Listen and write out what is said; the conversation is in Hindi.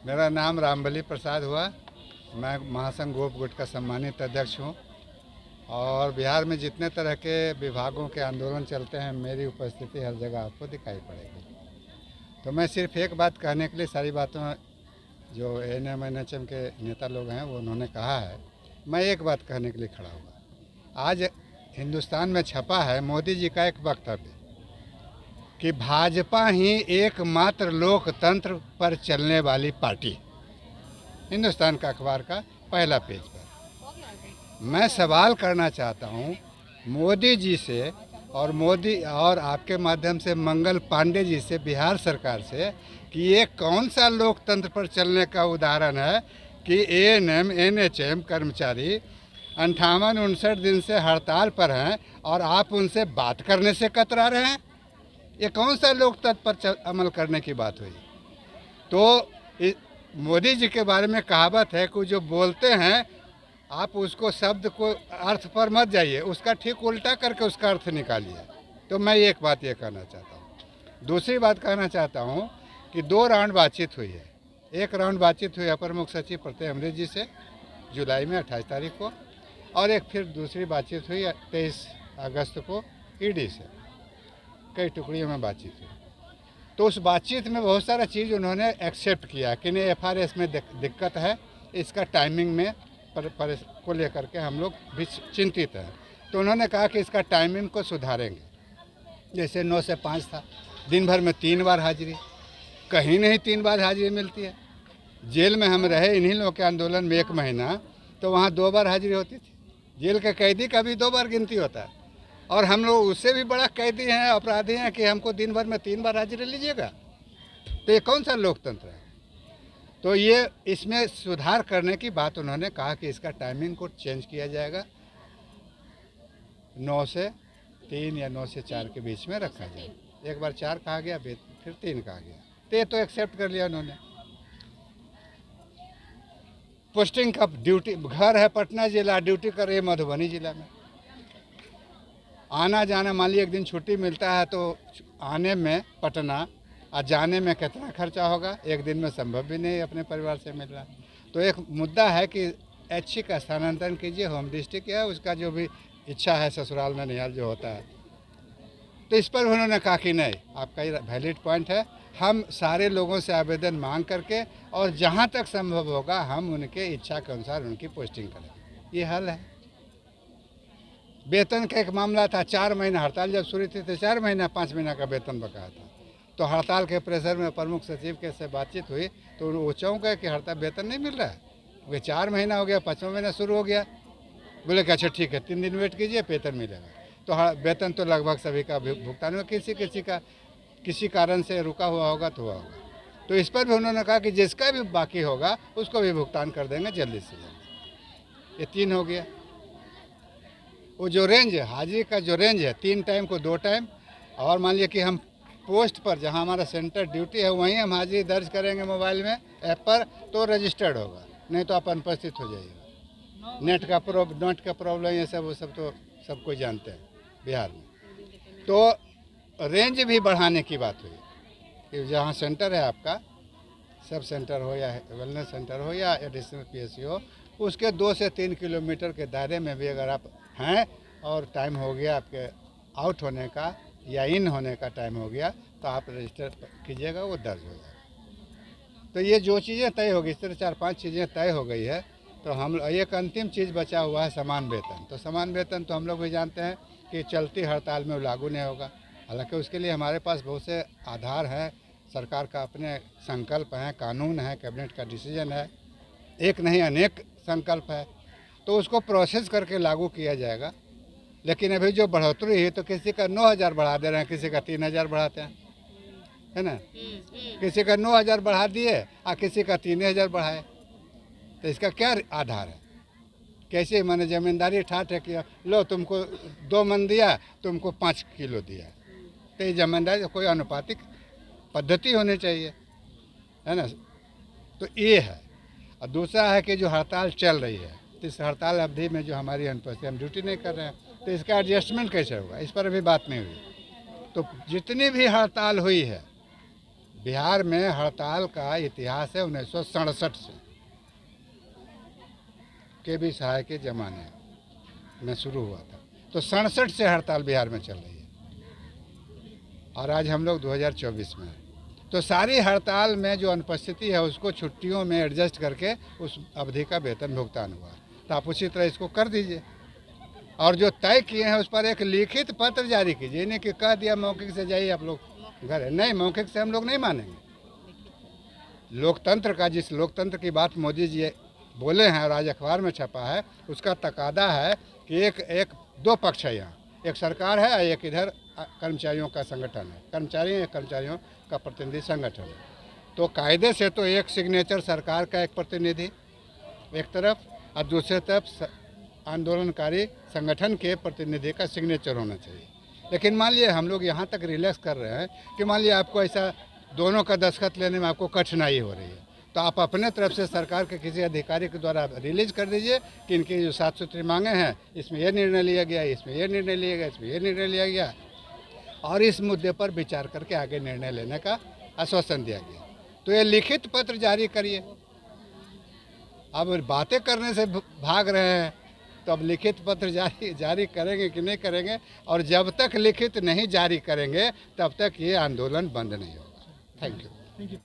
मेरा नाम रामबली प्रसाद हुआ। मैं महासंघ गोप गुट का सम्मानित अध्यक्ष हूँ और बिहार में जितने तरह के विभागों के आंदोलन चलते हैं, मेरी उपस्थिति हर जगह आपको दिखाई पड़ेगी। तो मैं सिर्फ एक बात कहने के लिए, सारी बातों जो एएनएम एनएचएम के नेता लोग हैं वो उन्होंने कहा है, मैं एक बात कहने के लिए खड़ा हुआ। आज हिंदुस्तान में छपा है मोदी जी का एक वक्तव्य कि भाजपा ही एकमात्र लोकतंत्र पर चलने वाली पार्टी, हिंदुस्तान का अखबार का पहला पेज पर। मैं सवाल करना चाहता हूं मोदी जी से और आपके माध्यम से मंगल पांडे जी से, बिहार सरकार से, कि ये कौन सा लोकतंत्र पर चलने का उदाहरण है कि एएनएम एनएचएम कर्मचारी 58-59 दिन से हड़ताल पर हैं और आप उनसे बात करने से कतरा रहे हैं। ये कौन सा लोकतंत्र पर अमल करने की बात हुई? तो मोदी जी के बारे में कहावत है कि जो बोलते हैं आप उसको शब्द को अर्थ पर मत जाइए, उसका ठीक उल्टा करके उसका अर्थ निकालिए। तो मैं एक बात ये कहना चाहता हूँ। दूसरी बात कहना चाहता हूँ कि 2 राउंड बातचीत हुई है। एक राउंड बातचीत हुई अपर मुख्य सचिव प्रत्यय अमृत जी से जुलाई में 28 तारीख को, और एक फिर दूसरी बातचीत हुई 23 अगस्त को ईडी से। कई टुकड़ियों में बातचीत हुई। तो उस बातचीत में बहुत सारा चीज़ उन्होंने एक्सेप्ट किया कि नहीं, एफआरएस में दिक्कत है, इसका टाइमिंग में को लेकर के हम लोग भी चिंतित हैं। तो उन्होंने कहा कि इसका टाइमिंग को सुधारेंगे। जैसे 9 से 5 था, दिन भर में 3 बार हाजिरी, कहीं नहीं 3 बार हाजिरी मिलती है। जेल में हम रहे इन्हीं लोगों के आंदोलन में 1 महीना, तो वहाँ 2 बार हाजिरी होती थी। जेल के कैदी का भी 2 बार गिनती होता है, और हम लोग उससे भी बड़ा कैदी हैं, अपराधी हैं कि हमको दिन भर में 3 बार हाजिरी लीजिएगा। तो ये कौन सा लोकतंत्र है? तो ये इसमें सुधार करने की बात उन्होंने कहा कि इसका टाइमिंग को चेंज किया जाएगा, 9 से 3 या 9 से 4 के बीच में रखा जाए। एक बार 4 कहा गया, फिर 3 कहा गया। तो ये तो एक्सेप्ट कर लिया उन्होंने। पोस्टिंग का ड्यूटी, घर है पटना जिला, ड्यूटी कर रही है मधुबनी जिला में। आना जाना, मान लीजिए एक दिन छुट्टी मिलता है तो आने में पटना और जाने में कितना खर्चा होगा? एक दिन में संभव भी नहीं अपने परिवार से मिलना। तो एक मुद्दा है कि ऐच्छिक का स्थानांतरण कीजिए, होम डिस्ट्रिक्ट है उसका जो भी इच्छा है, ससुराल में निहाल जो होता है। तो इस पर उन्होंने कहा कि नहीं, आपका ये वैलिड पॉइंट है, हम सारे लोगों से आवेदन मांग करके और जहाँ तक संभव होगा हम उनके इच्छा के अनुसार उनकी पोस्टिंग करेंगे। ये हल है। वेतन का एक मामला था, 4 महीना हड़ताल जब शुरू थी तो 4 महीना 5 महीना का वेतन बकाया था। तो हड़ताल के प्रेशर में प्रमुख सचिव के से बातचीत हुई तो वो चौंक गए कि हड़ताल वेतन नहीं मिल रहा है। वे 4 महीना हो गया, 5वां महीना शुरू हो गया। बोले कि अच्छा ठीक है, 3 दिन वेट कीजिए, वेतन मिलेगा। तो वेतन तो लगभग सभी का भुगतान हुआ, किसी कारण से रुका हुआ होगा तो हुआ होगा। तो इस पर भी उन्होंने कहा कि जिसका भी बाकी होगा उसको भी भुगतान कर देंगे जल्दी से जल्दी। ये 3 हो गया। वो जो रेंज है, हाजिरी का जो रेंज है, 3 टाइम को 2 टाइम, और मान लिया कि हम पोस्ट पर जहां हमारा सेंटर ड्यूटी है वहीं हम हाजिरी दर्ज करेंगे मोबाइल में ऐप पर, तो रजिस्टर्ड होगा, नहीं तो आप अनुपस्थित हो जाइएगा। नेट का प्रॉब्लम ये सब, वो सब तो सब कोई जानते हैं बिहार में। तो रेंज भी बढ़ाने की बात हुई कि जहाँ सेंटर है आपका, सब सेंटर हो या वेलनेस सेंटर हो या एडिशनल पीएससी हो, उसके 2 से 3 किलोमीटर के दायरे में भी अगर आप हैं और टाइम हो गया आपके आउट होने का या इन होने का टाइम हो गया, तो आप रजिस्टर कीजिएगा, वो दर्ज हो जाएगा। तो ये जो चीज़ें तय होगी, इस तरह 4-5 चीज़ें तय हो गई है। तो हम एक अंतिम चीज़ बचा हुआ है, समान वेतन। तो समान वेतन तो हम लोग भी जानते हैं कि चलती हड़ताल में लागू नहीं होगा। हालांकि उसके लिए हमारे पास बहुत से आधार हैं, सरकार का अपने संकल्प हैं, कानून है, कैबिनेट का डिसीजन है, एक नहीं अनेक संकल्प है। तो उसको प्रोसेस करके लागू किया जाएगा। लेकिन अभी जो बढ़ोतरी है, तो किसी का 9,000 बढ़ा दे रहे हैं, किसी का 3,000 बढ़ाते हैं, है ना। किसी का 9,000 बढ़ा दिए और किसी का 3,000 बढ़ाए। तो इसका क्या आधार है? कैसे मैंने जमींदारी ठाट है कि लो तुमको 2 मन दिया, तुमको 5 किलो दिया। तो ये जमींदारी कोई अनुपातिक पद्धति होनी चाहिए, है ना। तो ये है। और दूसरा है कि जो हड़ताल चल रही है, तो इस हड़ताल अवधि में जो हमारी अनुपस्थिति, हम ड्यूटी नहीं कर रहे हैं, तो इसका एडजस्टमेंट कैसे होगा, इस पर अभी बात नहीं हुई। तो जितनी भी हड़ताल हुई है, बिहार में हड़ताल का इतिहास है 1967 से, के बी सहाय के ज़माने में शुरू हुआ था। तो 67 से हड़ताल बिहार में चल रही है और आज हम लोग 2024 में हैं। तो सारी हड़ताल में जो अनुपस्थिति है उसको छुट्टियों में एडजस्ट करके उस अवधि का वेतन भुगतान हुआ। तो आप उसी तरह इसको कर दीजिए और जो तय किए हैं उस पर एक लिखित पत्र जारी कीजिए। नहीं कि कह दिया मौखिक से जाइए आप लोग घर, नहीं, मौखिक से हम लोग नहीं मानेंगे। लोकतंत्र का, जिस लोकतंत्र की बात मोदी जी बोले हैं और आज अखबार में छपा है, उसका तकादा है कि एक दो पक्ष है यहाँ, एक सरकार है और एक इधर कर्मचारियों का संगठन है, कर्मचारियों का प्रतिनिधि संगठन है। तो कायदे से तो एक सिग्नेचर सरकार का एक प्रतिनिधि एक तरफ और दूसरे तरफ आंदोलनकारी संगठन के प्रतिनिधि का सिग्नेचर होना चाहिए। लेकिन मान लीजिए हम लोग यहाँ तक रिलैक्स कर रहे हैं कि मान लीजिए आपको ऐसा दोनों का दस्तखत लेने में आपको कठिनाई हो रही है, तो आप अपने तरफ से सरकार के किसी अधिकारी के द्वारा रिलीज कर दीजिए कि इनकी जो 7 सूत्री मांगे हैं इसमें यह निर्णय लिया गया, इसमें यह निर्णय लिया गया, इसमें यह निर्णय लिया गया और इस मुद्दे पर विचार करके आगे निर्णय लेने का आश्वासन दिया गया। तो ये लिखित पत्र जारी करिए। अब बातें करने से भाग रहे हैं तो अब लिखित पत्र जारी करेंगे कि नहीं करेंगे, और जब तक लिखित नहीं जारी करेंगे तब तक ये आंदोलन बंद नहीं होगा। Thank you.